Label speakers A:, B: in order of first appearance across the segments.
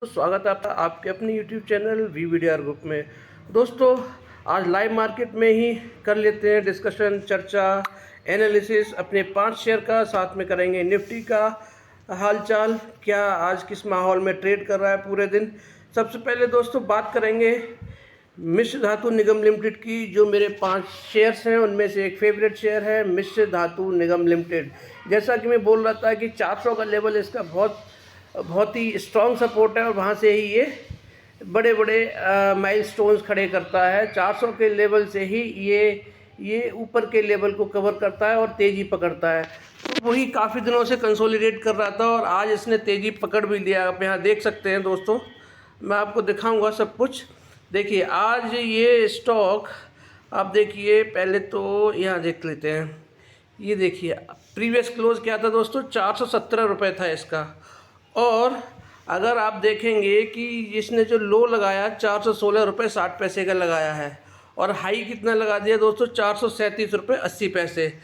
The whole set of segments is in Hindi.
A: तो स्वागत है आपका आपके अपने YouTube चैनल VVDR ग्रुप में। दोस्तों, आज लाइव मार्केट में ही कर लेते हैं डिस्कशन, चर्चा, एनालिसिस अपने 5 शेयर का। साथ में करेंगे निफ्टी का हालचाल, क्या आज किस माहौल में ट्रेड कर रहा है पूरे दिन। सबसे पहले दोस्तों बात करेंगे मिश्र धातु निगम लिमिटेड की। जो मेरे 5 शेयर्स हैं उनमें से एक फेवरेट शेयर है मिश्र धातु निगम लिमिटेड। जैसा कि मैं बोल रहा था कि 400 का लेवल इसका बहुत ही स्ट्रॉन्ग सपोर्ट है और वहाँ से ही ये बड़े बड़े माइलस्टोन्स खड़े करता है। 400 के लेवल से ही ये ऊपर के लेवल को कवर करता है और तेज़ी पकड़ता है। तो वही काफ़ी दिनों से कंसोलिडेट कर रहा था और आज इसने तेज़ी पकड़ भी लिया। आप यहाँ देख सकते हैं दोस्तों, मैं आपको दिखाऊंगा सब कुछ। देखिए आज ये स्टॉक, आप देखिए पहले तो यहाँ देख लेते हैं। ये देखिए प्रीवियस क्लोज क्या था दोस्तों, 417 रुपये था इसका। और अगर आप देखेंगे कि इसने जो लो लगाया 416 रुपये 60 पैसे का लगाया है और हाई कितना लगा दिया दोस्तों, 437 रुपये 80 पैसे।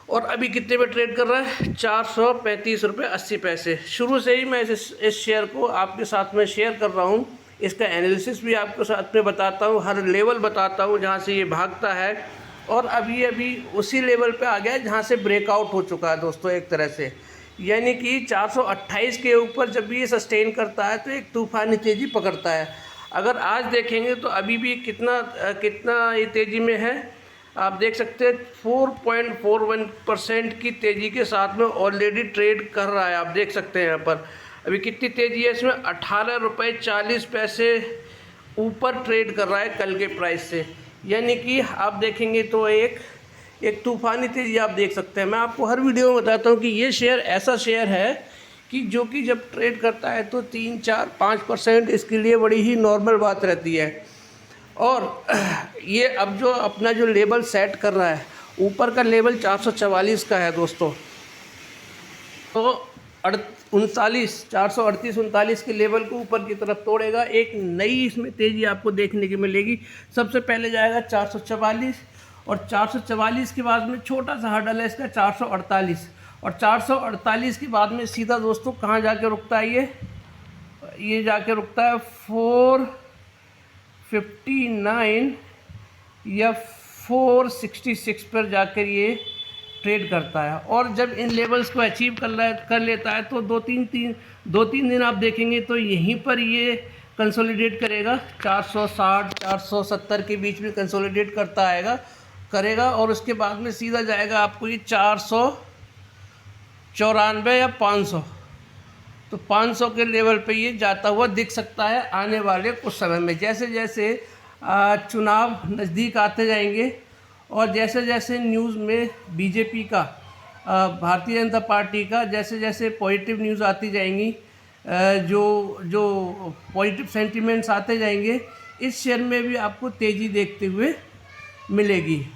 A: और अभी कितने में ट्रेड कर रहा है, 435 रुपये 80 पैसे। शुरू से ही मैं इस शेयर को आपके साथ में शेयर कर रहा हूँ। इसका एनालिसिस भी आपके साथ में बताता हूँ, हर लेवल बताता हूँ जहाँ से ये भागता है। और अभी उसी लेवल पे आ गया जहाँ से ब्रेकआउट हो चुका है दोस्तों एक तरह से। यानी कि 428 के ऊपर जब भी ये सस्टेन करता है तो एक तूफानी तेज़ी पकड़ता है। अगर आज देखेंगे तो अभी भी कितना ये तेज़ी में है, आप देख सकते हैं 4.41% की तेज़ी के साथ में ऑलरेडी ट्रेड कर रहा है। आप देख सकते हैं यहाँ पर अभी कितनी तेज़ी है इसमें, 18 रुपये 40 पैसे ऊपर ट्रेड कर रहा है कल के प्राइस से। यानी कि आप देखेंगे तो एक तूफ़ानी तेज़ी आप देख सकते हैं। मैं आपको हर वीडियो में बताता हूँ कि ये शेयर ऐसा शेयर है कि जो कि जब ट्रेड करता है तो 3, 4, 5% इसके लिए बड़ी ही नॉर्मल बात रहती है। और ये अब जो अपना जो लेवल सेट कर रहा है, ऊपर का लेवल 444 का है दोस्तों। तो 438-39 के लेवल को ऊपर की तरफ तोड़ेगा, एक नई इसमें तेज़ी आपको देखने की मिलेगी। सबसे पहले जाएगा 444 और 444 के बाद में छोटा सा हर्डल है इसका 448 और 448 के बाद में सीधा दोस्तों कहाँ जाके रुकता है, ये जाके रुकता है 459 या 466 पर जाकर ये ट्रेड करता है। और जब इन लेवल्स को अचीव कर लेता है तो दो तीन दिन आप देखेंगे तो यहीं पर ये कंसोलिडेट करेगा। 460 470 के बीच में कंसोलिडेट करेगा और उसके बाद में सीधा जाएगा आपको ये 494 या 500। तो 500 के लेवल पे ये जाता हुआ दिख सकता है आने वाले कुछ समय में। जैसे जैसे चुनाव नज़दीक आते जाएंगे और जैसे जैसे न्यूज़ में बीजेपी का, भारतीय जनता पार्टी का जैसे जैसे पॉजिटिव न्यूज़ आती जाएंगी, जो पॉजिटिव सेंटिमेंट्स आते जाएंगे, इस शेयर में भी आपको तेज़ी देखते हुए मिलेगी।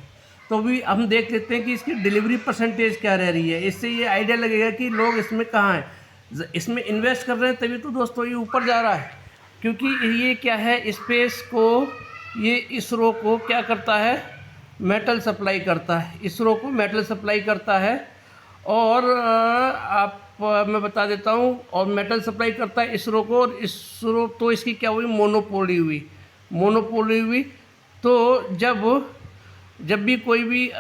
A: तो भी हम देख लेते हैं कि इसकी डिलीवरी परसेंटेज क्या रह रही है। इससे ये आइडिया लगेगा कि लोग इसमें कहाँ हैं, इसमें इन्वेस्ट कर रहे हैं, तभी तो दोस्तों ये ऊपर जा रहा है। क्योंकि ये क्या है, स्पेस को, ये इसरो को क्या करता है, मेटल सप्लाई करता है। इसरो को मेटल सप्लाई करता है और मैं बता देता हूँ, और मेटल सप्लाई करता है इसरो को। और इसरो तो इसकी क्या हुई, मोनोपोली हुई। तो जब भी कोई भी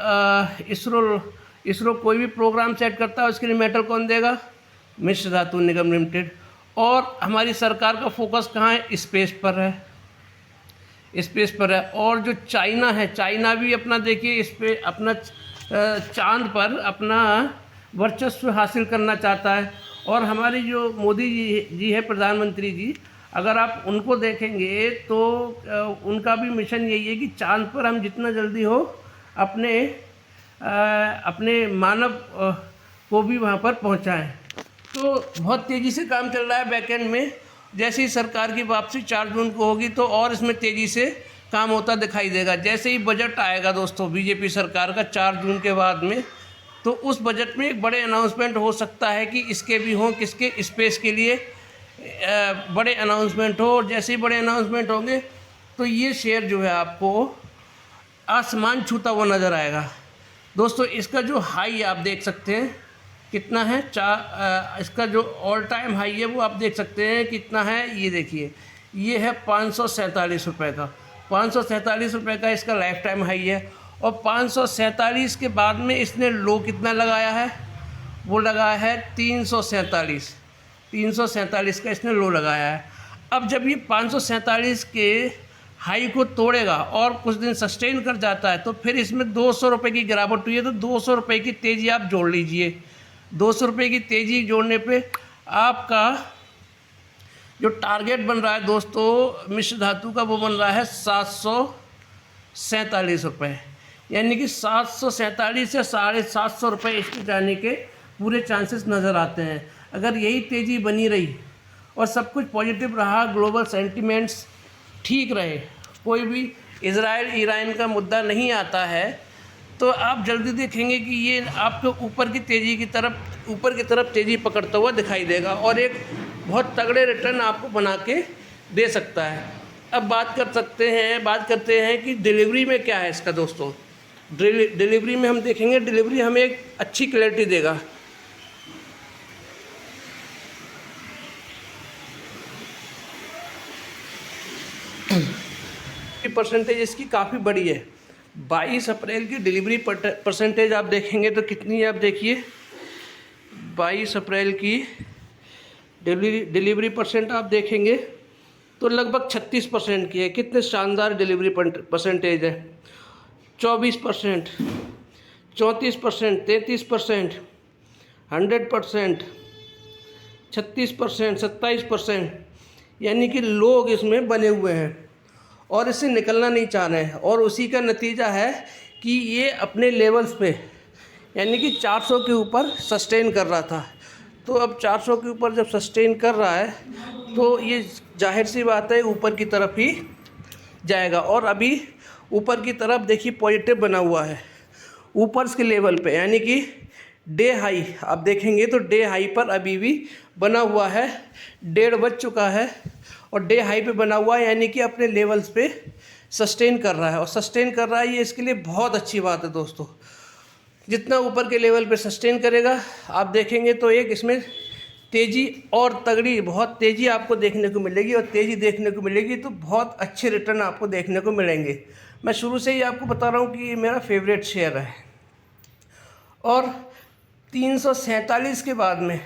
A: इसरो कोई भी प्रोग्राम सेट करता है उसके लिए मेटल कौन देगा, मिश्र धातु निगम लिमिटेड। और हमारी सरकार का फोकस कहाँ है, स्पेस पर है। और जो चाइना है, चाइना भी अपना देखिए इस पे अपना चांद पर अपना वर्चस्व हासिल करना चाहता है। और हमारी जो मोदी जी है, प्रधानमंत्री जी, अगर आप उनको देखेंगे तो उनका भी मिशन यही है कि चांद पर हम जितना जल्दी हो अपने मानव को भी वहाँ पर पहुँचाएं। तो बहुत तेज़ी से काम चल रहा है बैकएंड में। जैसे ही सरकार की वापसी 4 जून को होगी तो और इसमें तेज़ी से काम होता दिखाई देगा। जैसे ही बजट आएगा दोस्तों बीजेपी सरकार का 4 जून के बाद में, तो उस बजट में एक बड़े अनाउंसमेंट हो सकता है कि इसके भी हों, किसके, स्पेस के लिए बड़े अनाउंसमेंट हो। और जैसे ही बड़े अनाउंसमेंट होंगे तो ये शेयर जो है आपको आसमान छूता हुआ नज़र आएगा दोस्तों। इसका जो हाई आप देख सकते हैं, कितना है इसका जो ऑल टाइम हाई है वो आप देख सकते हैं कितना है। ये देखिए, ये है 547 रुपये का। 547 रुपये का इसका लाइफ टाइम हाई है। और 547 के बाद में इसने लो कितना लगाया है, वो लगाया है 347। 347 का इसने लो लगाया है। अब जब ये 547 के हाई को तोड़ेगा और कुछ दिन सस्टेन कर जाता है तो फिर इसमें 200 रुपये की गिरावट हुई है, तो 200 रुपये की तेज़ी आप जोड़ लीजिए। 200 रुपये की तेज़ी जोड़ने पे आपका जो टारगेट बन रहा है दोस्तों मिश्र धातु का, वो बन रहा है 747 रुपये। यानी कि 747 से 750 रुपये इसके जाने के पूरे चांसेस नज़र आते हैं। अगर यही तेज़ी बनी रही और सब कुछ पॉजिटिव रहा, ग्लोबल सेंटिमेंट्स ठीक रहे, कोई भी इजराइल ईरान का मुद्दा नहीं आता है, तो आप जल्दी देखेंगे कि ये आपको ऊपर की तरफ तेज़ी पकड़ता हुआ दिखाई देगा और एक बहुत तगड़े रिटर्न आपको बना के दे सकता है। अब बात करते हैं कि डिलीवरी में क्या है इसका दोस्तों। डिलीवरी में हम देखेंगे, डिलीवरी हमें एक अच्छी क्लैरिटी देगा। परसेंटेज इसकी काफ़ी बड़ी है। 22 अप्रैल की डिलीवरी परसेंटेज आप देखेंगे तो कितनी है, आप देखिए 22 अप्रैल की डिलीवरी परसेंट आप देखेंगे तो लगभग 36% की है। कितने शानदार डिलीवरी परसेंटेज है। 24%, 34%, 33%, 100%, 36%, 27%, यानी कि लोग इसमें बने हुए हैं और इससे निकलना नहीं चाह रहे हैं। और उसी का नतीजा है कि ये अपने लेवल्स पे यानी कि 400 के ऊपर सस्टेन कर रहा था। तो अब 400 के ऊपर जब सस्टेन कर रहा है तो ये जाहिर सी बात है ऊपर की तरफ ही जाएगा। और अभी ऊपर की तरफ देखिए पॉजिटिव बना हुआ है ऊपर के लेवल पे, यानी कि डे हाई आप देखेंगे तो डे हाई पर अभी भी बना हुआ है। 1:30 बज चुका है और डे हाई पे बना हुआ है, यानी कि अपने लेवल्स पे सस्टेन कर रहा है। और सस्टेन कर रहा है ये इसके लिए बहुत अच्छी बात है दोस्तों। जितना ऊपर के लेवल पे सस्टेन करेगा आप देखेंगे तो एक इसमें तेज़ी और तगड़ी बहुत तेज़ी आपको देखने को मिलेगी। और तेज़ी देखने को मिलेगी तो बहुत अच्छे रिटर्न आपको देखने को मिलेंगे। मैं शुरू से ही आपको बता रहा हूँ कि ये मेरा फेवरेट शेयर है। और 347 के बाद में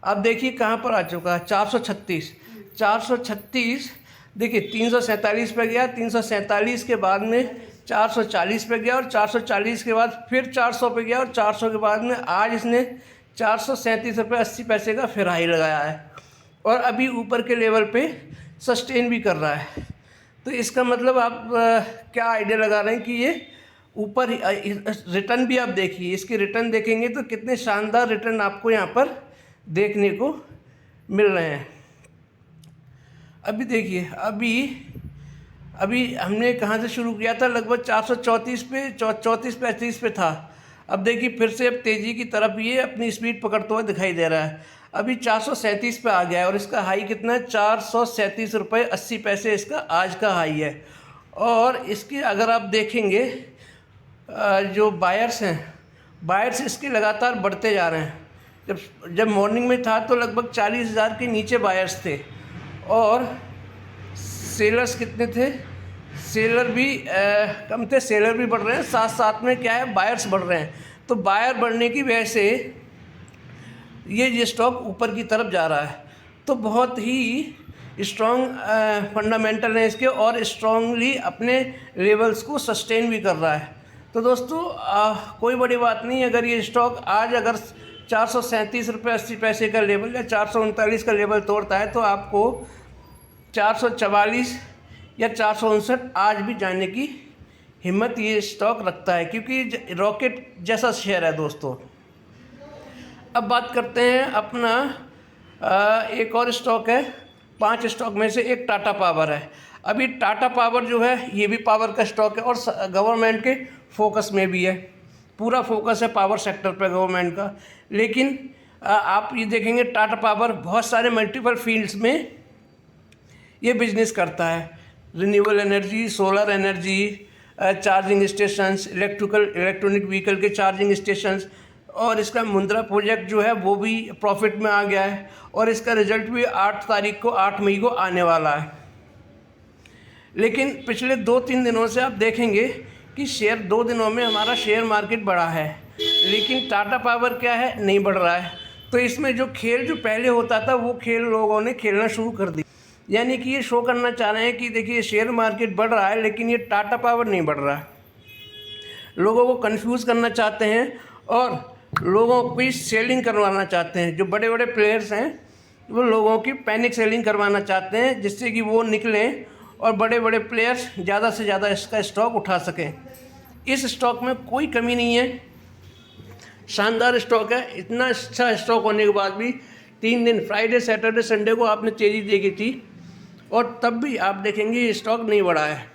A: आप देखिए कहाँ पर आ चुका है, 436। 436 देखिए 347 पे गया, 347 के बाद में 440 पे गया और 440 के बाद फिर 400 पे गया और 400 के बाद में आज इसने 437 रुपये 80 पैसे का फिर हाई लगाया है और अभी ऊपर के लेवल पे सस्टेन भी कर रहा है। तो इसका मतलब आप क्या आइडिया लगा रहे हैं कि ये ऊपर रिटर्न भी आप देखिए, इसके रिटर्न देखेंगे तो कितने शानदार रिटर्न आपको यहाँ पर देखने को मिल रहे हैं। अभी देखिए अभी हमने कहाँ से शुरू किया था, लगभग 434 पे 34-35 पे था। अब देखिए फिर से अब तेज़ी की तरफ ये अपनी स्पीड पकड़ता हुआ दिखाई दे रहा है। अभी 437 पे आ गया है और इसका हाई कितना है, 437 रुपये 80 पैसे इसका आज का हाई है। और इसकी अगर आप देखेंगे जो बायर्स हैं, बायर्स इसके लगातार बढ़ते जा रहे हैं। जब मॉर्निंग में था तो लगभग 40,000 के नीचे बायर्स थे और सेलर्स कितने थे, सेलर भी कम थे, सेलर भी बढ़ रहे हैं, साथ साथ में क्या है बायर्स बढ़ रहे हैं। तो बायर बढ़ने की वजह से ये स्टॉक ऊपर की तरफ जा रहा है। तो बहुत ही स्ट्रॉन्ग फंडामेंटल है इसके और स्ट्रॉन्गली अपने लेवल्स को सस्टेन भी कर रहा है। तो दोस्तों कोई बड़ी बात नहीं, अगर ये स्टॉक आज अगर 437 रुपये 80 पैसे का लेवल या 439 का लेवल तोड़ता है तो आपको 444 या 459 आज भी जाने की हिम्मत ये स्टॉक रखता है, क्योंकि रॉकेट जैसा शेयर है दोस्तों। अब बात करते हैं अपना एक और स्टॉक है, 5 स्टॉक में से एक टाटा पावर है। अभी टाटा पावर जो है ये भी पावर का स्टॉक है और गवर्नमेंट के फोकस में भी है, पूरा फोकस है पावर सेक्टर पर गवर्नमेंट का। लेकिन आप ये देखेंगे टाटा पावर बहुत सारे मल्टीपल फील्ड्स में ये बिजनेस करता है। Renewable energy, solar energy, charging stations, electronic vehicle के चार्जिंग स्टेशंस और इसका मुंद्रा प्रोजेक्ट जो है वो भी प्रॉफिट में आ गया है और इसका रिजल्ट भी 8 मई को आने वाला है। लेकिन पिछले 2-3 दिनों से आप देखेंगे कि शेयर 2 दिनों में हमारा शेयर मार्केट बढ़ा है, लेकिन टाटा पावर क्या है, नहीं बढ़ रहा है। तो इसमें जो खेल जो पहले होता था वो खेल लोगों ने खेलना शुरू कर दिया, यानी कि ये शो करना चाह रहे हैं कि देखिए शेयर मार्केट बढ़ रहा है लेकिन ये टाटा पावर नहीं बढ़ रहा है। लोगों को कंफ्यूज करना चाहते हैं और लोगों की सेलिंग करवाना चाहते हैं। जो बड़े बड़े प्लेयर्स हैं वो लोगों की पैनिक सेलिंग करवाना चाहते हैं, जिससे कि वो निकलें और बड़े बड़े प्लेयर्स ज़्यादा से ज़्यादा इसका स्टॉक उठा सकें। इस स्टॉक में कोई कमी नहीं है, शानदार स्टॉक है। इतना अच्छा स्टॉक होने के बाद भी 3 दिन फ्राइडे सैटरडे संडे को आपने तेज़ी देखी थी और तब भी आप देखेंगे ये स्टॉक नहीं बढ़ा है,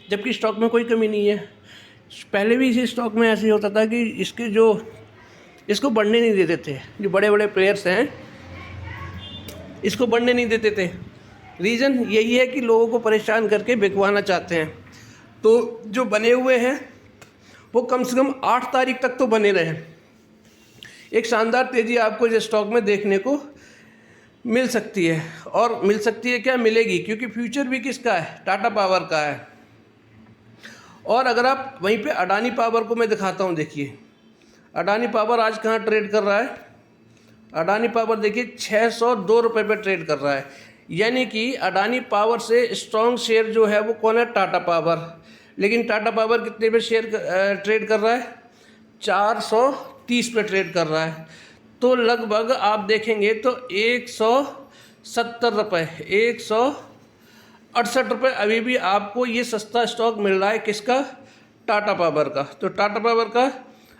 A: जबकि स्टॉक में कोई कमी नहीं है। पहले भी इसी स्टॉक में ऐसे ही होता था कि इसको बढ़ने नहीं देते थे। जो बड़े बड़े प्लेयर्स हैं इसको बढ़ने नहीं देते थे। रीज़न यही है कि लोगों को परेशान करके बिकवाना चाहते हैं। तो जो बने हुए हैं वो कम से कम 8 तारीख तक तो बने रहे। एक शानदार तेज़ी आपको इस स्टॉक में देखने को मिल सकती है, और मिल सकती है क्या, मिलेगी, क्योंकि फ्यूचर भी किसका है, टाटा पावर का है। और अगर आप वहीं पे अडानी पावर को मैं दिखाता हूँ, देखिए अडानी पावर आज कहाँ ट्रेड कर रहा है। अडानी पावर देखिए 602 रुपये पे ट्रेड कर रहा है, यानी कि अडानी पावर से स्ट्रॉन्ग शेयर जो है वो कौन है, टाटा पावर। लेकिन टाटा पावर कितने पे शेयर ट्रेड कर रहा है, 430 पे ट्रेड कर रहा है। तो लगभग आप देखेंगे तो 170 रुपये, 168 रुपये अभी भी आपको ये सस्ता स्टॉक मिल रहा है। किसका, टाटा पावर का। तो टाटा पावर का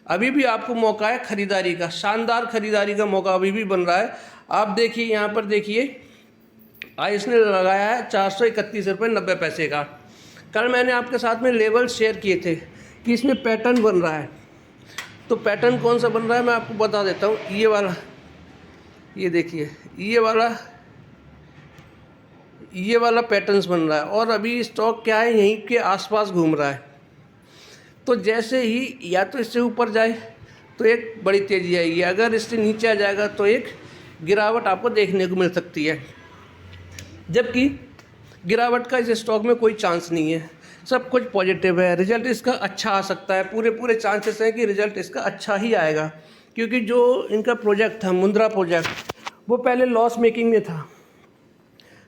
A: अभी भी आपको मौका है ख़रीदारी का, शानदार ख़रीदारी का मौका अभी भी बन रहा है। आप देखिए यहाँ पर देखिए आज इसने लगाया है 431 रुपये 90 पैसे का। कल मैंने आपके साथ में लेवल शेयर किए थे कि इसमें पैटर्न बन रहा है। तो पैटर्न कौन सा बन रहा है मैं आपको बता देता हूँ। ये वाला, ये देखिए ये वाला पैटर्न्स बन रहा है और अभी स्टॉक क्या है, यहीं के आसपास घूम रहा है। तो जैसे ही या तो इससे ऊपर जाए तो एक बड़ी तेज़ी आएगी, अगर इससे नीचे आ जाएगा तो एक गिरावट आपको देखने को मिल सकती है। जबकि गिरावट का इस स्टॉक में कोई चांस नहीं है, सब कुछ पॉजिटिव है। रिजल्ट इसका अच्छा आ सकता है, पूरे चांसेस हैं कि रिजल्ट इसका अच्छा ही आएगा, क्योंकि जो इनका प्रोजेक्ट था मुंद्रा प्रोजेक्ट वो पहले लॉस मेकिंग में था,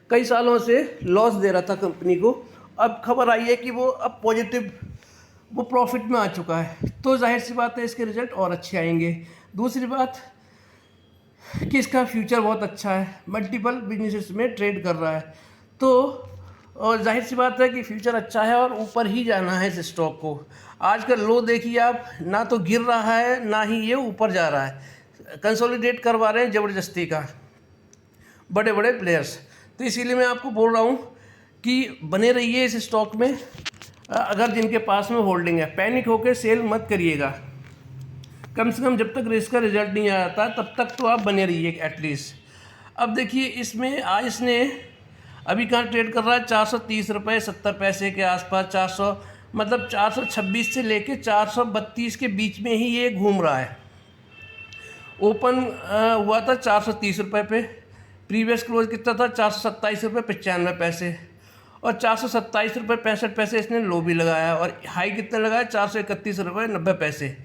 A: कई सालों से लॉस दे रहा था कंपनी को। अब खबर आई है कि वो अब पॉजिटिव, वो प्रॉफिट में आ चुका है। तो जाहिर सी बात है इसके रिजल्ट और अच्छे आएंगे। दूसरी बात कि इसका फ्यूचर बहुत अच्छा है, मल्टीपल बिजनेसेस में ट्रेड कर रहा है। तो और जाहिर सी बात है कि फ्यूचर अच्छा है और ऊपर ही जाना है इस स्टॉक को। आज का लो देखिए आप, ना तो गिर रहा है ना ही ये ऊपर जा रहा है, कंसोलिडेट करवा रहे हैं ज़बरदस्ती का बड़े बड़े प्लेयर्स। तो इसीलिए मैं आपको बोल रहा हूँ कि बने रहिए इस स्टॉक में। अगर जिनके पास में होल्डिंग है, पैनिक होकर सेल मत करिएगा। कम से कम जब तक इसका रिजल्ट नहीं आ जाता तब तक तो आप बने रहिए एटलीस्ट। अब देखिए इसमें आज इसने अभी कहाँ ट्रेड कर रहा है, 430 रुपये 70 पैसे के आसपास, 400 मतलब 426 से लेके 432 के बीच में ही ये घूम रहा है। ओपन हुआ था 430 रुपये पे, प्रीवियस क्लोज कितना था, 427 रुपये 95 पैसे, और 427 रुपये 65 पैसे इसने लो भी लगाया, और हाई कितना लगाया, 431 रुपये 90 पैसे।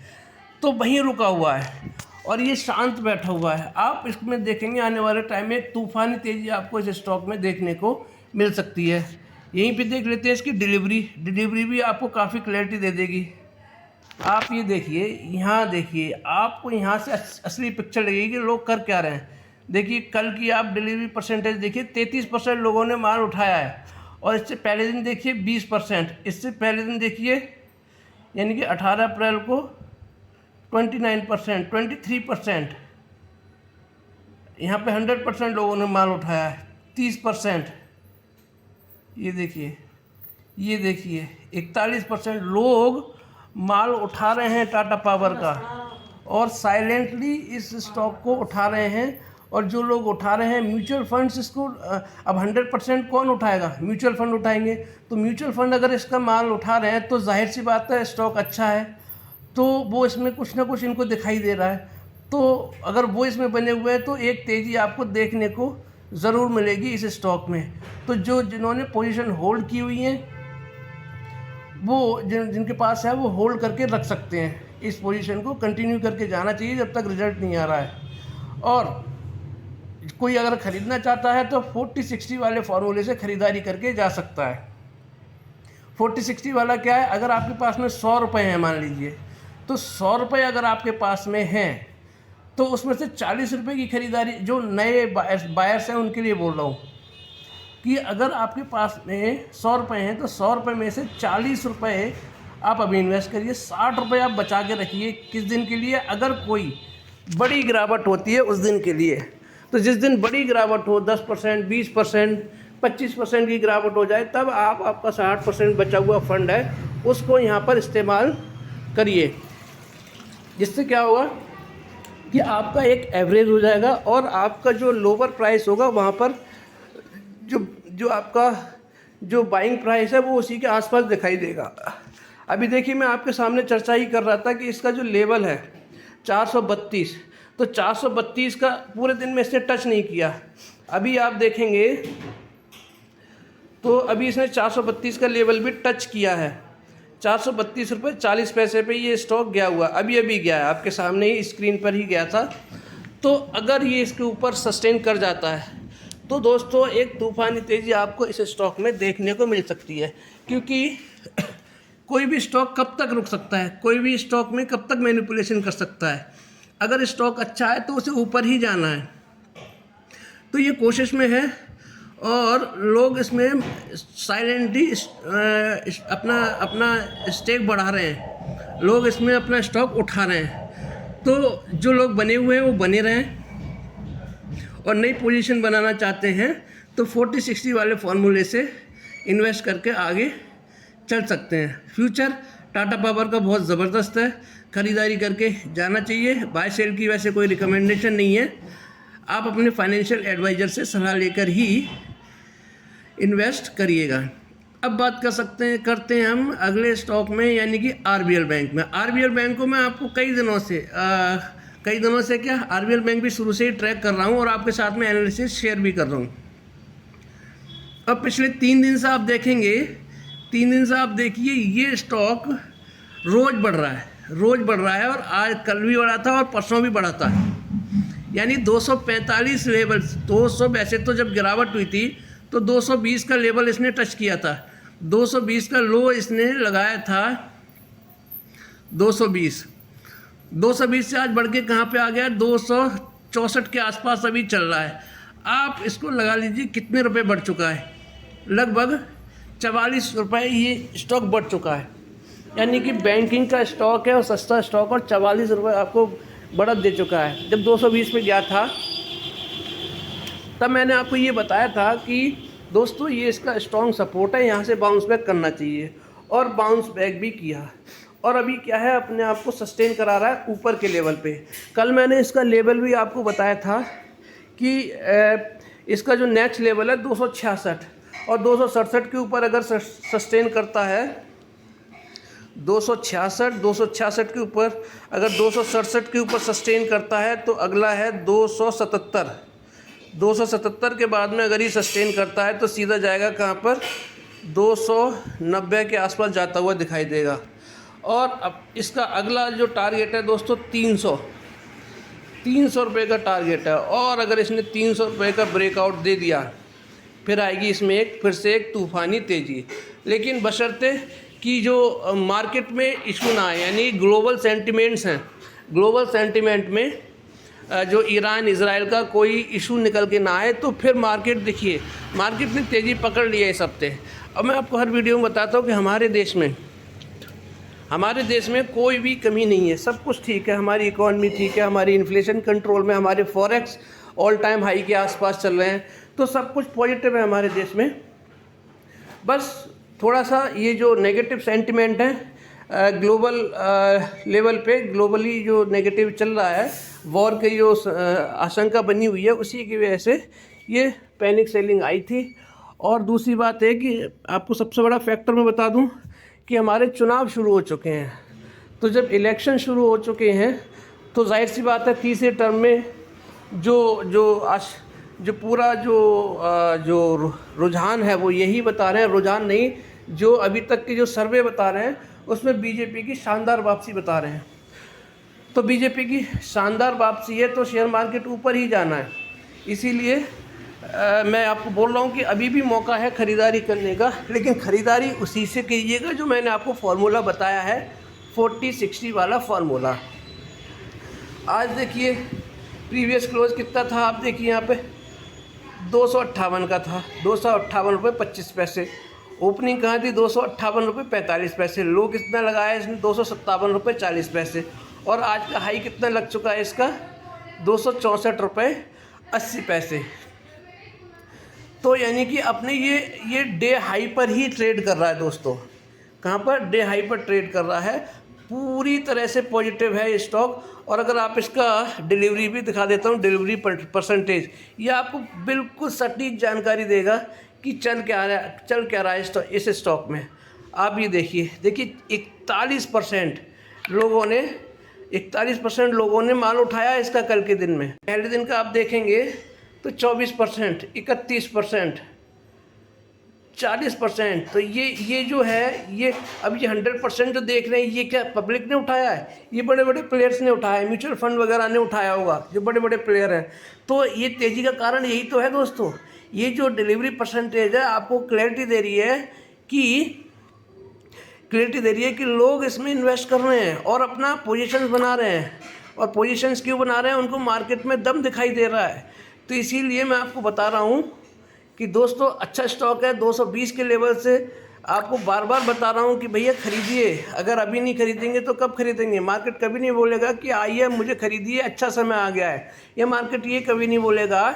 A: तो वहीं रुका हुआ है और ये शांत बैठा हुआ है। आप इसमें देखेंगे आने वाले टाइम में तूफानी तेज़ी आपको इस स्टॉक में देखने को मिल सकती है। यहीं पे देख लेते हैं इसकी डिलीवरी भी आपको काफ़ी क्लैरिटी दे देगी। आप ये देखिए, यहाँ देखिए, आपको यहाँ से असली पिक्चर लगेगी कि लोग कर क्या रहे हैं। देखिए कल की आप डिलीवरी परसेंटेज देखिए, 33% लोगों ने माल उठाया है, और इससे पहले दिन देखिए 20%, इससे पहले दिन देखिए यानी कि 18 अप्रैल को 29%, 23%, यहाँ पे 100% लोगों ने माल उठाया है, 30%, ये देखिए 41% लोग माल उठा रहे हैं टाटा पावर का, और साइलेंटली इस स्टॉक को उठा रहे हैं। और जो लोग उठा रहे हैं म्यूचुअल फंड्स, इसको अब 100% कौन उठाएगा, म्यूचुअल फंड उठाएंगे। तो म्यूचुअल फंड अगर इसका माल उठा रहे हैं तो जाहिर सी बात है स्टॉक अच्छा है, तो वो इसमें कुछ ना कुछ इनको दिखाई दे रहा है। तो अगर वो इसमें बने हुए हैं तो एक तेज़ी आपको देखने को ज़रूर मिलेगी इस स्टॉक में। तो जिन्होंने पोजीशन होल्ड की हुई है वो जिनके पास है वो होल्ड करके रख सकते हैं, इस पोजीशन को कंटिन्यू करके जाना चाहिए जब तक रिजल्ट नहीं आ रहा है। और कोई अगर ख़रीदना चाहता है तो 40-60 वाले फार्मूले से ख़रीदारी करके जा सकता है। 40-60 वाला क्या है, अगर आपके पास में 100 रुपये हैं मान लीजिए, तो 100 रुपये अगर आपके पास में हैं तो उसमें से 40 रुपये की ख़रीदारी, जो नए बायर्स हैं उनके लिए बोल रहा हूँ कि अगर आपके पास में 100 रुपये हैं तो 100 रुपये में से 40 रुपये आप अभी इन्वेस्ट करिए, 60 रुपये आप बचा के रखिए किस दिन के लिए, अगर कोई बड़ी गिरावट होती है उस दिन के लिए। तो जिस दिन बड़ी गिरावट हो 10%, 20%, 25% की गिरावट हो जाए, तब आपका 60% बचा हुआ फंड है उसको यहाँ पर इस्तेमाल करिए, जिससे क्या होगा कि आपका एक एवरेज हो जाएगा और आपका जो लोअर प्राइस होगा वहाँ पर जो आपका जो बाइंग प्राइस है वो उसी के आसपास दिखाई देगा। अभी देखिए मैं आपके सामने चर्चा ही कर रहा था कि इसका जो लेवल है 432, तो 432 का पूरे दिन में इसने टच नहीं किया। अभी आप देखेंगे तो अभी इसने 432 का लेवल भी टच किया है। 432 रुपये 40 पैसे पे ये स्टॉक गया हुआ, अभी गया है, आपके सामने ही स्क्रीन पर ही गया था। तो अगर ये इसके ऊपर सस्टेन कर जाता है तो दोस्तों एक तूफ़ानी तेज़ी आपको इस स्टॉक में देखने को मिल सकती है, क्योंकि कोई भी स्टॉक कब तक रुक सकता है, कोई भी स्टॉक में कब तक मैनिपुलेशन कर सकता है। अगर स्टॉक अच्छा है तो उसे ऊपर ही जाना है, तो ये कोशिश में है और लोग इसमें साइलेंटली अपना स्टेक बढ़ा रहे हैं, लोग इसमें अपना स्टॉक उठा रहे हैं। तो जो लोग बने हुए हैं वो बने रहें और नई पोजीशन बनाना चाहते हैं तो 40-60 वाले फार्मूले से इन्वेस्ट करके आगे चल सकते हैं। फ्यूचर टाटा पावर का बहुत ज़बरदस्त है, ख़रीदारी करके जाना चाहिए। बाय सेल की वैसे कोई रिकमेंडेशन नहीं है, आप अपने फाइनेंशियल एडवाइज़र से सलाह लेकर ही इन्वेस्ट करिएगा। अब बात करते हैं हम अगले स्टॉक में, यानी कि आरबीएल बैंक में। आरबीएल बैंक को मैं आपको कई दिनों से क्या आरबीएल बैंक भी शुरू से ही ट्रैक कर रहा हूँ और आपके साथ में एनालिसिस शेयर भी कर रहा हूँ। अब पिछले 3 दिन से आप देखेंगे, 3 दिन से आप देखिए ये स्टॉक रोज़ बढ़ रहा है और आज कल भी बढ़ा था और परसों भी बढ़ा था, यानी 245 लेवल, 200 वैसे तो जब गिरावट हुई थी तो 220 का लेवल इसने टच किया था, 220 का लो इसने लगाया था 220 से आज बढ़ के कहाँ पे आ गया, 264 के आसपास अभी चल रहा है। आप इसको लगा लीजिए कितने रुपए बढ़ चुका है, लगभग 44 रुपये ये स्टॉक बढ़ चुका है। यानी कि बैंकिंग का स्टॉक है और सस्ता स्टॉक, और 44 रुपये आपको बढ़त दे चुका है। जब 220 पे गया था तब मैंने आपको ये बताया था कि दोस्तों ये इसका स्ट्रॉन्ग सपोर्ट है, यहाँ से बाउंस बैक करना चाहिए, और बाउंस बैक भी किया। और अभी क्या है, अपने आप को सस्टेन करा रहा है ऊपर के लेवल पे। कल मैंने इसका लेवल भी आपको बताया था कि इसका जो नेक्स्ट लेवल है 266, और 267 के ऊपर अगर सस्टेन करता है, 266 के ऊपर अगर 267 के ऊपर सस्टेन करता है तो अगला है 277 के बाद में अगर ये सस्टेन करता है तो सीधा जाएगा कहाँ पर, 290 के आसपास जाता हुआ दिखाई देगा। और अब इसका अगला जो टारगेट है दोस्तों 300 रुपये का टारगेट है, और अगर इसने 300 रुपये का ब्रेकआउट दे दिया फिर आएगी इसमें फिर से एक तूफ़ानी तेज़ी। लेकिन बशर्ते कि जो मार्केट में इशू ना आए, यानी ग्लोबल सेंटिमेंट्स हैं, ग्लोबल सेंटिमेंट में जो ईरान इजराइल का कोई इशू निकल के ना आए, तो फिर मार्केट देखिए, मार्केट ने तेज़ी पकड़ लिया इस हफ्ते। अब मैं आपको हर वीडियो में बताता हूँ कि हमारे देश में कोई भी कमी नहीं है, सब कुछ ठीक है, हमारी इकॉनमी ठीक है, हमारी इन्फ्लेशन कंट्रोल में, हमारे फॉरेक्स ऑल टाइम हाई के आसपास चल रहे हैं, तो सब कुछ पॉजिटिव है हमारे देश में। बस थोड़ा सा ये जो नेगेटिव सेंटिमेंट है ग्लोबल लेवल पे, ग्लोबली जो नेगेटिव चल रहा है, वॉर की जो आशंका बनी हुई है, उसी की वजह से ये पैनिक सेलिंग आई थी। और दूसरी बात है कि आपको सबसे बड़ा फैक्टर मैं बता दूं कि हमारे चुनाव शुरू हो चुके हैं। तो जब इलेक्शन शुरू हो चुके हैं तो जाहिर सी बात है तीसरे टर्म में जो पूरा जो रुझान है वो यही बता रहे हैं, रुझान नहीं, जो अभी तक के जो सर्वे बता रहे हैं उसमें बीजेपी की शानदार वापसी बता रहे हैं। तो बीजेपी की शानदार वापसी है तो शेयर मार्केट ऊपर ही जाना है। इसीलिए मैं आपको बोल रहा हूँ कि अभी भी मौका है ख़रीदारी करने का, लेकिन ख़रीदारी उसी से कीजिएगा जो मैंने आपको फार्मूला बताया है, 40-60 वाला फार्मूला। आज देखिए प्रीवियस क्लोज कितना था, आप देखिए यहाँ पे 258 का था, 258 रुपये 25 पैसे। ओपनिंग कहाँ थी, 258 रुपये 45 पैसे। लो कितना लगाया इसने, 257 रुपये 40 पैसे। और आज का हाई कितना लग चुका है इसका, 264 रुपये 80 पैसे। तो यानी कि अपने ये डे हाई पर ही ट्रेड कर रहा है दोस्तों। कहाँ पर, डे हाई पर ट्रेड कर रहा है। पूरी तरह से पॉजिटिव है स्टॉक। और अगर आप इसका डिलीवरी भी दिखा देता हूँ, डिलीवरी परसेंटेज, ये आपको बिल्कुल सटीक जानकारी देगा कि चल क्या रहा है इस स्टॉक में। आप ये देखिए 41% लोगों ने माल उठाया इसका कल के दिन में। पहले दिन का आप देखेंगे तो 24%, 31%, 40%। तो ये जो है, ये अब ये 100% जो देख रहे हैं, ये क्या पब्लिक ने उठाया है, ये बड़े बड़े प्लेयर्स ने उठाया है, म्यूचुअल फंड वगैरह ने उठाया होगा, जो बड़े बड़े प्लेयर हैं। तो ये तेज़ी का कारण यही तो है दोस्तों। ये जो डिलीवरी परसेंटेज है आपको क्लैरिटी दे रही है कि लोग इसमें इन्वेस्ट कर रहे हैं और अपना पोजीशंस बना रहे हैं। और पोजीशंस क्यों बना रहे हैं, उनको मार्केट में दम दिखाई दे रहा है। तो इसीलिए मैं आपको बता रहा हूँ कि दोस्तों अच्छा स्टॉक है। 220 के लेवल से आपको बार बार बता रहा हूँ कि भैया खरीदिए। अगर अभी नहीं खरीदेंगे तो कब खरीदेंगे। मार्केट कभी नहीं बोलेगा कि आइए मुझे खरीदिए, अच्छा समय आ गया है। ये मार्केट ये कभी नहीं बोलेगा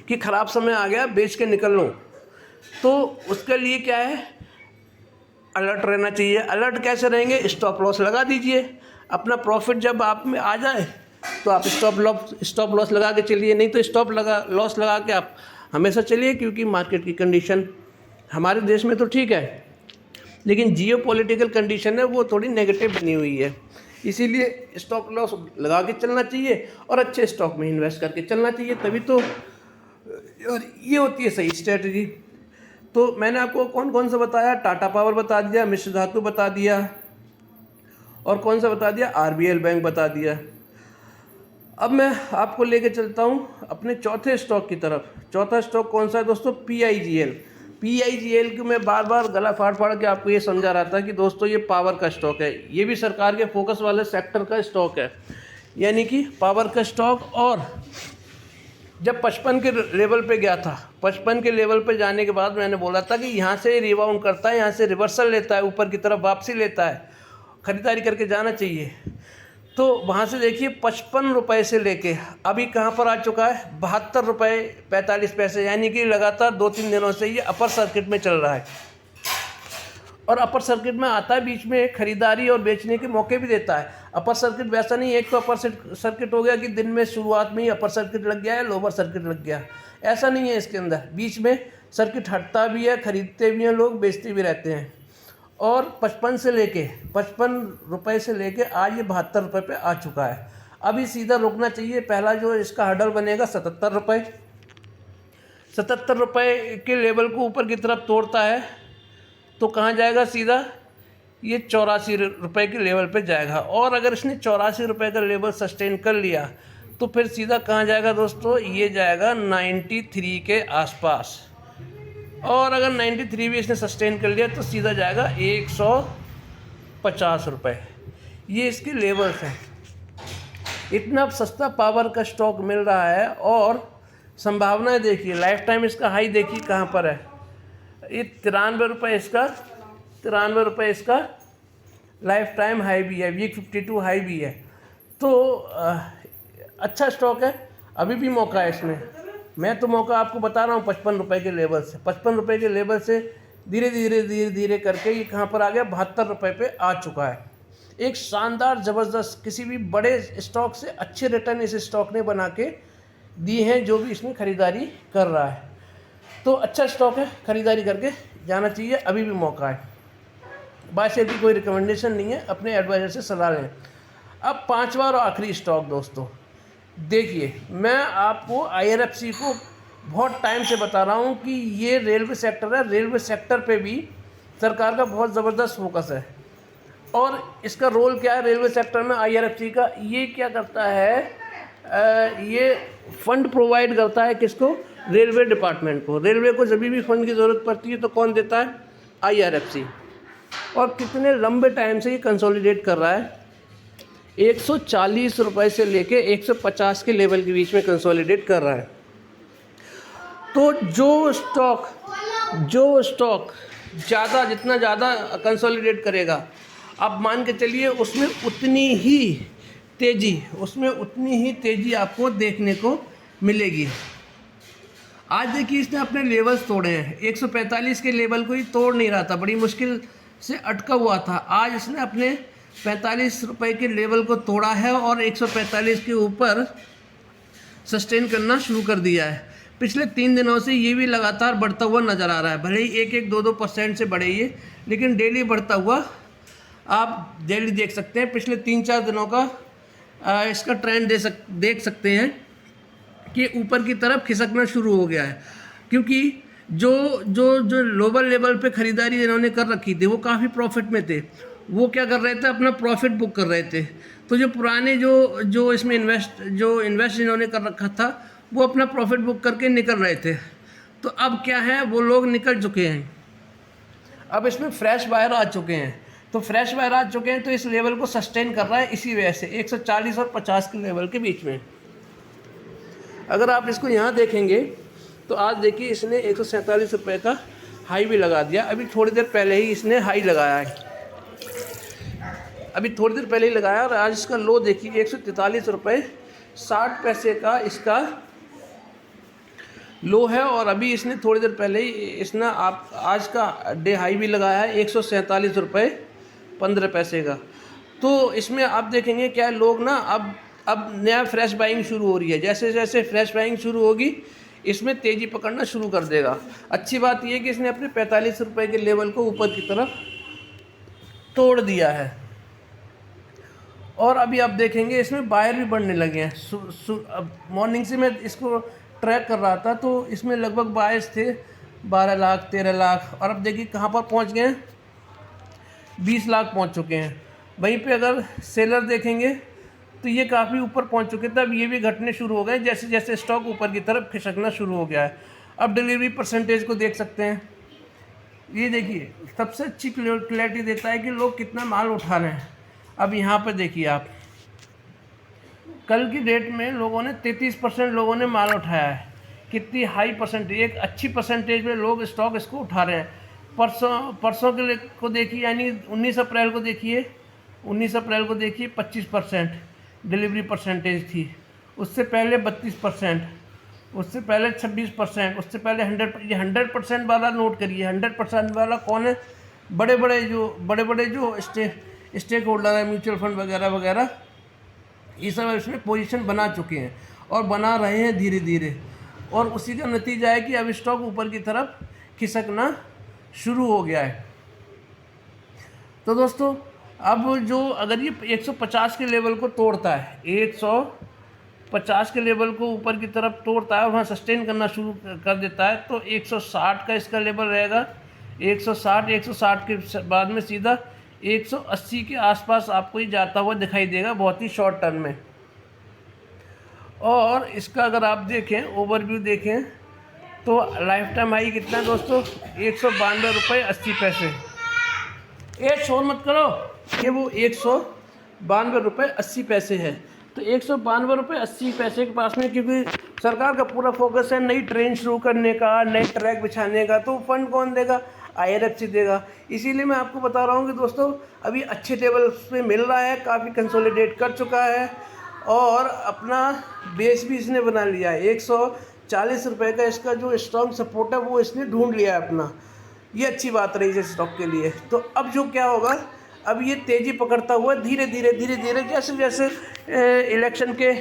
A: कि ख़राब समय आ गया, बेच के निकल लो। तो उसके लिए क्या है, अलर्ट रहना चाहिए। अलर्ट कैसे रहेंगे, स्टॉप लॉस लगा दीजिए। अपना प्रॉफिट जब आप में आ जाए तो आप स्टॉप लॉस लगा के चलिए, नहीं तो स्टॉप लॉस लगा के आप हमेशा चलिए। क्योंकि मार्केट की कंडीशन हमारे देश में तो ठीक है, लेकिन जियोपॉलिटिकल कंडीशन है वो थोड़ी नेगेटिव बनी हुई है। इसीलिए स्टॉप लॉस लगा के चलना चाहिए और अच्छे स्टॉक में इन्वेस्ट करके चलना चाहिए, तभी तो ये होती है सही स्ट्रेटजी। तो मैंने आपको कौन कौन सा बताया, टाटा पावर बता दिया, मिश्र धातु बता दिया, और कौन सा बता दिया, आरबीएल बैंक बता दिया। अब मैं आपको लेके चलता हूँ अपने चौथे स्टॉक की तरफ। चौथा स्टॉक कौन सा है दोस्तों, पीआईजीएल को मैं बार बार गला फाड़ के आपको ये समझा रहा था कि दोस्तों ये पावर का स्टॉक है। ये भी सरकार के फोकस वाले सेक्टर का स्टॉक है, यानी कि पावर का स्टॉक। और जब 55 के लेवल पे गया था, 55 के लेवल पे जाने के बाद मैंने बोला था कि यहाँ से रिबाउंड करता है, यहाँ से रिवर्सल लेता है, ऊपर की तरफ वापसी लेता है, ख़रीदारी करके जाना चाहिए। तो वहाँ से देखिए 55 रुपये से लेके अभी कहाँ पर आ चुका है, 72 रुपये 45 पैसे। यानी कि लगातार 2-3 दिनों से ये अपर सर्किट में चल रहा है। और अपर सर्किट में आता है, बीच में खरीदारी और बेचने के मौके भी देता है। अपर सर्किट वैसा नहीं है, एक तो अपर सर्किट हो गया कि दिन में शुरुआत में ही अपर सर्किट लग गया है, लोअर सर्किट लग गया, ऐसा नहीं है। इसके अंदर बीच में सर्किट हटता भी है, खरीदते भी हैं लोग, बेचते भी रहते हैं। और 55 रुपये से लेके आज ये 72 रुपये पे आ चुका है। अभी सीधा रुकना चाहिए। पहला जो इसका हर्डल बनेगा 77 रुपये। 77 रुपये के लेवल को ऊपर की तरफ तोड़ता है तो कहाँ जाएगा, सीधा ये 84 रुपये के लेवल पे जाएगा। और अगर इसने 84 रुपये का लेवल सस्टेन कर लिया तो फिर सीधा कहाँ जाएगा दोस्तों, ये जाएगा 93 के आसपास। और अगर 93 भी इसने सस्टेन कर लिया तो सीधा जाएगा 150 रुपये। ये इसके लेवल्स हैं। इतना सस्ता पावर का स्टॉक मिल रहा है और संभावनाएं देखिए। लाइफ टाइम इसका हाई देखिए कहाँ पर है, ये 93 रुपये इसका लाइफ टाइम हाई भी है, वीक 52 हाई भी है। तो अच्छा स्टॉक है, अभी भी मौका है इसमें। मैं तो मौका आपको बता रहा हूँ 55 रुपये के लेवल से। 55 रुपये के लेवल से धीरे करके ये कहाँ पर आ गया, 72 रुपये पे आ चुका है। एक शानदार ज़बरदस्त, किसी भी बड़े स्टॉक से अच्छे रिटर्न इस स्टॉक ने बना के दिए हैं जो भी इसमें ख़रीदारी कर रहा है। तो अच्छा स्टॉक है, ख़रीदारी करके जाना चाहिए, अभी भी मौका है। बाय शेयर की कोई रिकमेंडेशन नहीं है, अपने एडवाइज़र से सलाह लें। अब पांचवा और आखिरी स्टॉक दोस्तों, देखिए मैं आपको IRFC को बहुत टाइम से बता रहा हूँ कि ये रेलवे सेक्टर है, रेलवे सेक्टर पे भी सरकार का बहुत ज़बरदस्त फोकस है। और इसका रोल क्या है रेलवे सेक्टर में IRFC का? ये क्या करता है, ये फंड प्रोवाइड करता है किसको? रेलवे डिपार्टमेंट को। रेलवे को जब भी फंड की ज़रूरत पड़ती है तो कौन देता है? IRFC। और कितने लंबे टाइम से ये कंसोलिडेट कर रहा है, 140 रुपये से लेके 150 के लेवल के बीच में कंसोलिडेट कर रहा है। तो जो स्टॉक ज़्यादा, जितना ज़्यादा कंसोलिडेट करेगा, आप मान के चलिए उसमें उतनी ही तेज़ी आपको देखने को मिलेगी। आज देखिए इसने अपने लेवल्स तोड़े हैं, 145 के लेवल को ही तोड़ नहीं रहा था, बड़ी मुश्किल से अटका हुआ था। आज इसने अपने 45 रुपये के लेवल को तोड़ा है और 145 के ऊपर सस्टेन करना शुरू कर दिया है। पिछले 3 दिनों से ये भी लगातार बढ़ता हुआ नज़र आ रहा है, भले ही 1-2% से बढ़े ये, लेकिन डेली बढ़ता हुआ आप डेली देख सकते हैं। पिछले 3-4 दिनों का इसका ट्रेंड देख सकते हैं कि ऊपर की तरफ खिसकना शुरू हो गया है, क्योंकि जो लोअर लेवल पे ख़रीदारी इन्होंने कर रखी थी वो काफ़ी प्रॉफिट में थे। वो क्या कर रहे थे, अपना प्रॉफिट बुक कर रहे थे। तो जो पुराने जो इसमें इन्वेस्ट इन्होंने कर रखा था वो अपना प्रॉफिट बुक करके निकल रहे थे। तो अब क्या है, वो लोग निकल चुके हैं, अब इसमें फ्रेश बायर आ चुके हैं। तो फ्रेश बायर आ चुके हैं तो इस लेवल को सस्टेन कर रहा है, इसी वजह से 140 और 50 के लेवल के बीच में। अगर आप इसको यहाँ देखेंगे तो आज देखिए इसने 147 रुपये का हाई भी लगा दिया। अभी थोड़ी देर पहले ही इसने हाई लगाया है, अभी थोड़ी देर पहले ही लगाया, और आज इसका लो देखिए 143 रुपये 60 पैसे का इसका लो है। और अभी इसने थोड़ी देर पहले ही इसने आज का डे हाई भी लगाया है 147 रुपये 15 पैसे का। तो इसमें आप देखेंगे क्या लोग ना अब नया फ्रेश बाइंग शुरू हो रही है। जैसे जैसे फ्रेश बाइंग शुरू होगी इसमें तेज़ी पकड़ना शुरू कर देगा। अच्छी बात यह कि इसने अपने 45 रुपये के लेवल को ऊपर की तरफ तोड़ दिया है। और अभी आप देखेंगे इसमें बायर भी बढ़ने लगे हैं। अब मॉर्निंग से मैं इसको ट्रैक कर रहा था तो इसमें लगभग बायर्स थे 12 लाख 13 लाख, और अब देखिए कहाँ पर पहुँच गए हैं, 20 लाख पहुँच चुके हैं। वहीं पे अगर सेलर देखेंगे तो ये काफ़ी ऊपर पहुँच चुके थे, अब ये भी घटने शुरू हो गए जैसे जैसे स्टॉक ऊपर की तरफ खिसकना शुरू हो गया है। अब डिलीवरी परसेंटेज को देख सकते हैं, ये देखिए सबसे अच्छी क्लैरिटी देता है कि लोग कितना माल उठा रहे हैं। अब यहाँ पर देखिए आप, कल की डेट में लोगों ने 33% लोगों ने माल उठाया है। कितनी हाई परसेंटेज, एक अच्छी परसेंटेज में लोग स्टॉक इसको उठा रहे हैं। परसों को देखिए, यानी 19 अप्रैल को देखिए, 25% डिलीवरी परसेंटेज थी। उससे पहले 32%, उससे पहले 26%, उससे पहले 100% वाला नोट करिए। 100% वाला कौन है? बड़े बड़े जो स्टेक होल्डर है, म्यूचुअल फंड वगैरह वगैरह, ये सब इसमें पोजीशन बना चुके हैं और बना रहे हैं धीरे धीरे। और उसी का नतीजा है कि अब स्टॉक ऊपर की तरफ खिसकना शुरू हो गया है। तो दोस्तों अब जो अगर ये 150 के लेवल को तोड़ता है, 150 के लेवल को ऊपर की तरफ तोड़ता है और वहाँ सस्टेन करना शुरू कर देता है, तो 160 का इसका लेवल रहेगा। 160 के बाद में सीधा 180 के आसपास आपको ये जाता हुआ दिखाई देगा बहुत ही शॉर्ट टर्म में। और इसका अगर आप देखें, ओवरव्यू देखें, तो लाइफ टाइम हाई कितना है दोस्तों? 192 रुपये 80 पैसे। शोर मत करो, ये वो 192 रुपये 80 पैसे है। तो 192 रुपये 80 पैसे के पास में, क्योंकि सरकार का पूरा फोकस है नई ट्रेन शुरू करने का, नए ट्रैक बिछाने का, तो फंड कौन देगा? IRFC देगा। इसीलिए मैं आपको बता रहा हूँ कि दोस्तों अभी अच्छे लेवल पे मिल रहा है, काफ़ी कंसोलिडेट कर चुका है और अपना बेस भी इसने बना लिया है। 140 रुपये का इसका जो स्ट्रॉन्ग सपोर्ट है वो इसने ढूंढ लिया है अपना। ये अच्छी बात रही है स्टॉक के लिए। तो अब जो क्या होगा, अब ये तेज़ी पकड़ता हुआ धीरे धीरे जैसे जैसे इलेक्शन के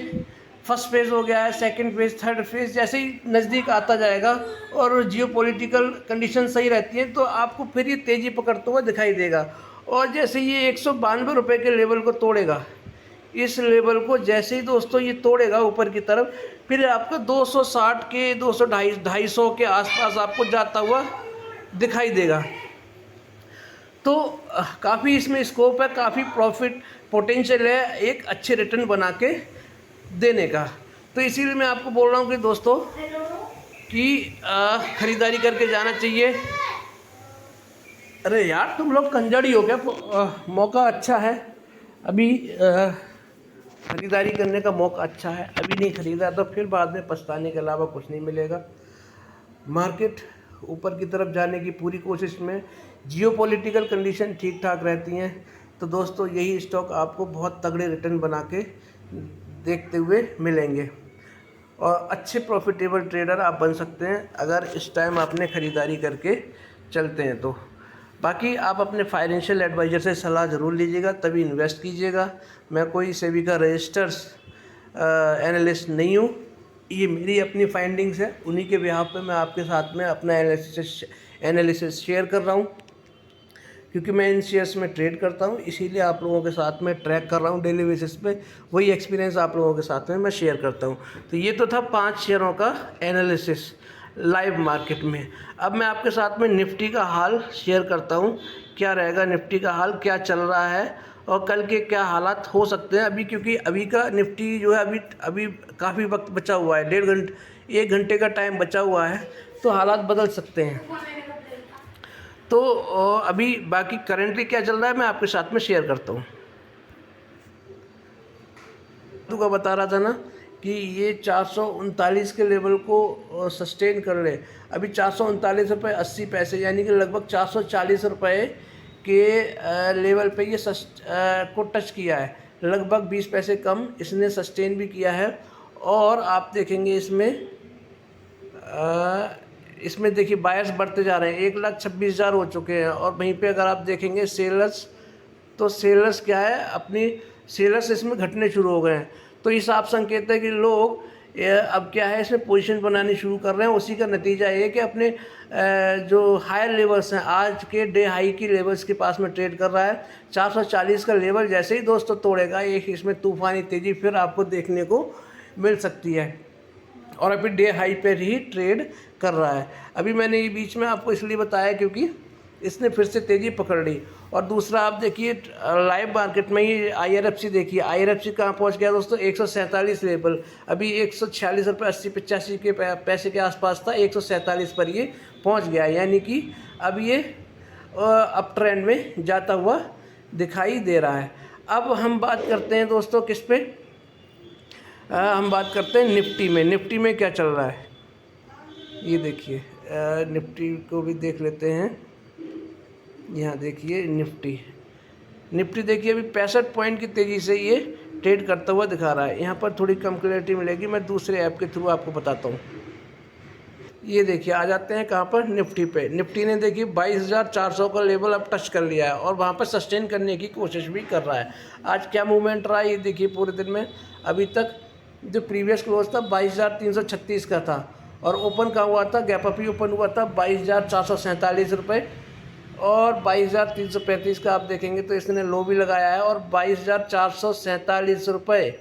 A: फर्स्ट फेज़ हो गया है, सेकंड फेज़, थर्ड फेज़ जैसे ही नज़दीक आता जाएगा और जियोपॉलिटिकल कंडीशन सही रहती है तो आपको फिर ये तेज़ी पकड़ता हुआ दिखाई देगा। और जैसे ये 192 रुपये के लेवल को तोड़ेगा, इस लेवल को जैसे ही दोस्तों ये तोड़ेगा ऊपर की तरफ, फिर आपको 260 के 200-250 के आसपास आपको जाता हुआ दिखाई देगा। तो काफ़ी इसमें स्कोप है, काफ़ी प्रॉफिट पोटेंशियल है एक अच्छे रिटर्न बना के देने का। तो इसीलिए मैं आपको बोल रहा हूँ कि दोस्तों कि ख़रीदारी करके जाना चाहिए। अरे यार तुम लोग कंजड़ी हो क्या? मौका अच्छा है अभी, ख़रीदारी करने का मौका अच्छा है, अभी नहीं ख़रीदा तो फिर बाद में पछताने के अलावा कुछ नहीं मिलेगा। मार्केट ऊपर की तरफ जाने की पूरी कोशिश में, जियोपॉलिटिकल कंडीशन ठीक ठाक रहती हैं, तो दोस्तों यही स्टॉक आपको बहुत तगड़े रिटर्न बना के देखते हुए मिलेंगे और अच्छे प्रॉफिटेबल ट्रेडर आप बन सकते हैं अगर इस टाइम आपने ख़रीदारी करके चलते हैं तो। बाकी आप अपने फाइनेंशियल एडवाइज़र से सलाह ज़रूर लीजिएगा, तभी इन्वेस्ट कीजिएगा। मैं कोई सेबी का रजिस्टर्स एनालिस्ट नहीं हूँ, ये मेरी अपनी फाइंडिंग्स है, उन्हीं के बिहाफ पे मैं आपके साथ में अपना एनालिसिस शेयर कर रहा हूँ, क्योंकि मैं इन शेयर्स में ट्रेड करता हूँ, इसीलिए आप लोगों के साथ में ट्रैक कर रहा हूँ डेली बेसिस पे, वही एक्सपीरियंस आप लोगों के साथ में मैं शेयर करता हूँ। तो ये तो था 5 शेयरों का एनालिसिस लाइव मार्केट में। अब मैं आपके साथ में निफ्टी का हाल शेयर करता हूँ, क्या रहेगा निफ्टी का हाल, क्या चल रहा है और कल के क्या हालात हो सकते हैं अभी, क्योंकि अभी का निफ्टी जो है अभी काफ़ी वक्त बचा हुआ है, 1 घंटे का टाइम बचा हुआ है, तो हालात बदल सकते हैं। तो अभी बाकी करेंटली क्या चल रहा है मैं आपके साथ में शेयर करता हूँ। का बता रहा था ना कि ये 439 के लेवल को सस्टेन कर ले। अभी 439 रुपये 80 पैसे, यानी कि लगभग 440 रुपये के लेवल पे ये को टच किया है, लगभग 20 पैसे कम इसने सस्टेन भी किया है। और आप देखेंगे इसमें देखिए बायर्स बढ़ते जा रहे हैं, 1,26,000 हो चुके हैं। और वहीं पे अगर आप देखेंगे सेलर्स, तो सेलर्स क्या है, अपनी सेलर्स इसमें घटने शुरू हो गए हैं। तो ये साफ संकेत है कि लोग अब क्या है इसमें पोजीशन बनानी शुरू कर रहे हैं। उसी का नतीजा ये कि अपने जो हायर लेवल्स हैं, आज के डे हाई की लेवल्स के पास में ट्रेड कर रहा है। 440 का लेवल जैसे ही दोस्तों तोड़ेगा, एक इसमें तूफानी तेज़ी फिर आपको देखने को मिल सकती है और अभी डे हाई पर ही ट्रेड कर रहा है। अभी मैंने ये बीच में आपको इसलिए बताया क्योंकि इसने फिर से तेज़ी पकड़ ली। और दूसरा आप देखिए लाइव मार्केट में ही IRFC देखिए, IRFC कहाँ पहुँच गया दोस्तों, 147 लेवल, अभी 146 रुपये 80-85 के पैसे के आसपास था, 147 पर ये पहुँच गया, यानी कि अब ये अप ट्रेंड में जाता हुआ दिखाई दे रहा है। अब हम बात करते हैं दोस्तों किस पे, हम बात करते हैं निफ्टी में। निफ्टी में क्या चल रहा है ये देखिए, निफ्टी को भी देख लेते हैं। यहाँ देखिए निफ्टी देखिए अभी 65 पॉइंट की तेज़ी से ये ट्रेड करता हुआ दिखा रहा है। यहाँ पर थोड़ी कम क्लैरिटी मिलेगी, मैं दूसरे ऐप के थ्रू आपको बताता हूँ। ये देखिए आ जाते हैं कहाँ पर, निफ्टी पे। निफ्टी ने देखिए 22,400 का लेवल अब टच कर लिया है और वहाँ पर सस्टेन करने की कोशिश भी कर रहा है। आज क्या मूवमेंट रहा है ये देखिए पूरे दिन में। अभी तक जो प्रीवियस क्लोज था 22,336 का था और ओपन का हुआ था, गैप अप ही ओपन हुआ था 22,447 रुपये और 22,335 का आप देखेंगे तो इसने लो भी लगाया है और 22,447 रुपये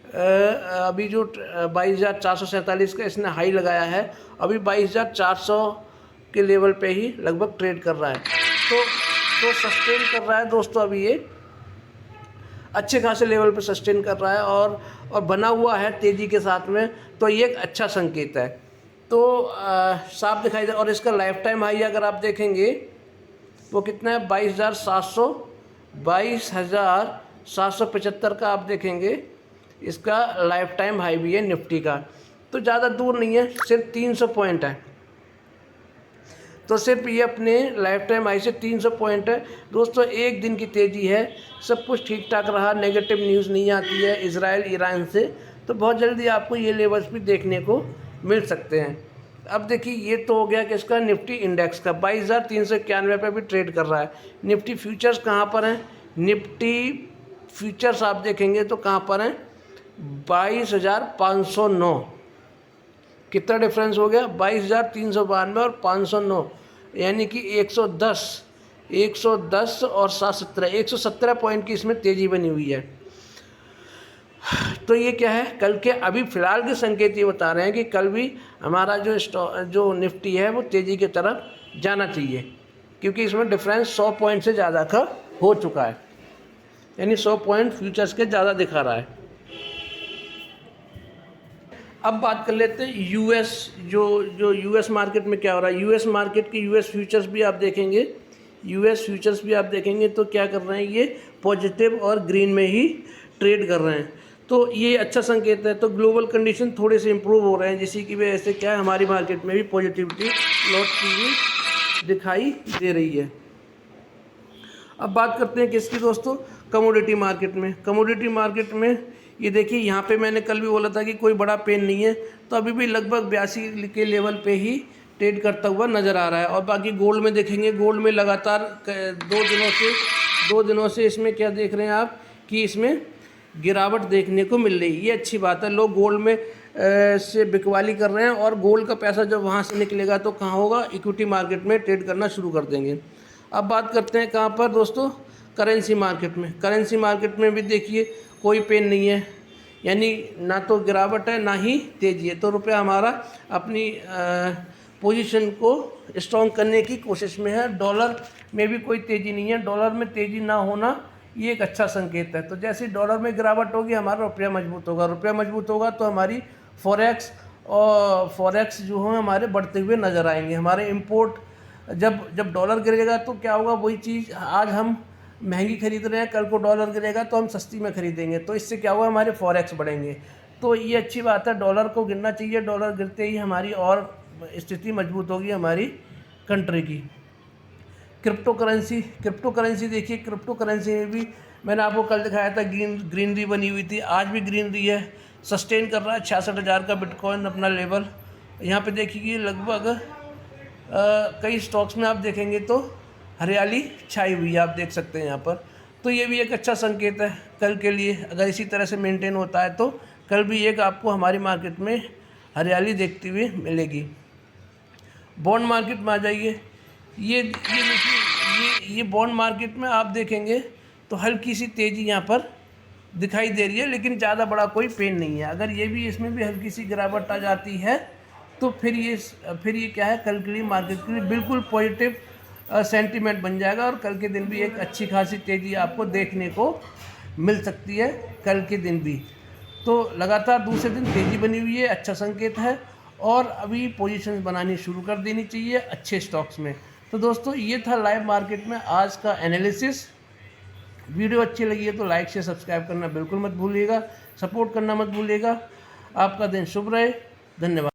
A: अभी जो 22,447 का इसने हाई लगाया है, अभी 22,400 के लेवल पे ही लगभग ट्रेड कर रहा है। तो सस्टेन कर रहा है दोस्तों, अभी ये अच्छे खासे लेवल पे सस्टेन कर रहा है और बना हुआ है तेज़ी के साथ में, तो ये एक अच्छा संकेत है। तो साफ दिखाई दे। और इसका लाइफ टाइम हाई अगर आप देखेंगे वो कितना है, 22,775 का आप देखेंगे, इसका लाइफ टाइम हाई भी है निफ्टी का। तो ज़्यादा दूर नहीं है, सिर्फ 300 पॉइंट है। तो सिर्फ ये अपने लाइफ टाइम हाई से 300 पॉइंट है दोस्तों। एक दिन की तेज़ी है, सब कुछ ठीक ठाक रहा, नेगेटिव न्यूज़ नहीं आती है इजराइल ईरान से, तो बहुत जल्दी आपको ये लेवल्स भी देखने को मिल सकते हैं। अब देखिए ये तो हो गया कि इसका निफ्टी इंडेक्स का 22,391 पे भी ट्रेड कर रहा है। निफ्टी फ्यूचर्स कहाँ पर हैं, निफ्टी फ्यूचर्स आप देखेंगे तो कहाँ पर हैं, 22,509। कितना डिफरेंस हो गया, 22,392 और 509, यानी कि 110 110 और 717, 117 पॉइंट की इसमें तेज़ी बनी हुई है। तो ये क्या है, कल के अभी फ़िलहाल के संकेत ये बता रहे हैं कि कल भी हमारा जो निफ्टी है वो तेज़ी की तरफ जाना चाहिए, क्योंकि इसमें डिफरेंस 100 पॉइंट से ज़्यादा का हो चुका है, यानी 100 पॉइंट फ्यूचर्स के ज़्यादा दिखा रहा है। अब बात कर लेते हैं यूएस, जो यूएस मार्केट में क्या हो रहा है। यूएस मार्केट की यूएस फ्यूचर्स भी आप देखेंगे, यूएस फ्यूचर्स भी आप देखेंगे तो क्या कर रहे हैं, ये पॉजिटिव और ग्रीन में ही ट्रेड कर रहे हैं, तो ये अच्छा संकेत है। तो ग्लोबल कंडीशन थोड़े से इम्प्रूव हो रहे हैं, जिसी की वजह से क्या है, हमारी मार्केट में भी पॉजिटिविटी लौटती हुई दिखाई दे रही है। अब बात करते हैं किसकी दोस्तों, कमोडिटी मार्केट में। कमोडिटी मार्केट में ये देखिए, यहाँ पे मैंने कल भी बोला था कि कोई बड़ा पेन नहीं है, तो अभी भी लगभग 82 के लेवल पे ही ट्रेड करता हुआ नज़र आ रहा है। और बाकी गोल्ड में देखेंगे, गोल्ड में लगातार 2 दिनों से इसमें क्या देख रहे हैं आप कि इसमें गिरावट देखने को मिल रही है। ये अच्छी बात है, लोग गोल्ड में से बिकवाली कर रहे हैं, और गोल्ड का पैसा जब वहाँ से निकलेगा तो कहाँ होगा, इक्विटी मार्केट में ट्रेड करना शुरू कर देंगे। अब बात करते हैं कहाँ पर दोस्तों, करेंसी मार्केट में। करेंसी मार्केट में भी देखिए कोई पेन नहीं है, यानी ना तो गिरावट है ना ही तेज़ी है, तो रुपया हमारा अपनी पोजीशन को स्ट्रॉन्ग करने की कोशिश में है। डॉलर में भी कोई तेज़ी नहीं है, डॉलर में तेज़ी ना होना ये एक अच्छा संकेत है। तो जैसे डॉलर में गिरावट होगी, हमारा रुपया मजबूत होगा, रुपया मजबूत होगा तो हमारी फॉरेक्स जो है हमारे बढ़ते हुए नज़र आएंगे। हमारे इंपोर्ट जब डॉलर गिरेगा तो क्या होगा, वही चीज़ आज हम महंगी खरीद रहे हैं, कल को डॉलर गिरेगा तो हम सस्ती में खरीदेंगे, तो इससे क्या होगा, हमारे फॉरेक्स बढ़ेंगे। तो ये अच्छी बात है, डॉलर को गिरना चाहिए, डॉलर गिरते ही हमारी और स्थिति मजबूत होगी हमारी कंट्री की। क्रिप्टो करेंसी देखिए, क्रिप्टो करेंसी में भी मैंने आपको कल दिखाया था ग्रीनरी बनी हुई थी, आज भी ग्रीनरी है, सस्टेन कर रहा है 66,000 का बिटकॉइन अपना लेवल। यहाँ पे देखिए लगभग कई स्टॉक्स में आप देखेंगे तो हरियाली छाई हुई है, आप देख सकते हैं यहाँ पर। तो ये भी एक अच्छा संकेत है कल के लिए, अगर इसी तरह से मेंटेन होता है तो कल भी एक आपको हमारी मार्केट में हरियाली देखती हुई मिलेगी। बॉन्ड मार्केट में आ जाइए, ये देखिए, ये बॉन्ड मार्केट में आप देखेंगे तो हल्की सी तेज़ी यहाँ पर दिखाई दे रही है, लेकिन ज़्यादा बड़ा कोई पेन नहीं है। अगर ये भी इसमें भी हल्की सी गिरावट आ जाती है तो फिर ये क्या है, कल के लिए मार्केट के लिए बिल्कुल पॉजिटिव सेंटीमेंट बन जाएगा, और कल के दिन भी एक अच्छी खासी तेज़ी आपको देखने को मिल सकती है कल के दिन भी। तो लगातार दूसरे दिन तेज़ी बनी हुई है, अच्छा संकेत है, और अभी पोजीशंस बनानी शुरू कर देनी चाहिए अच्छे स्टॉक्स में। तो दोस्तों ये था लाइव मार्केट में आज का एनालिसिस। वीडियो अच्छी लगी है तो लाइक से सब्सक्राइब करना बिल्कुल मत भूलिएगा, सपोर्ट करना मत भूलिएगा। आपका दिन शुभ रहे, धन्यवाद।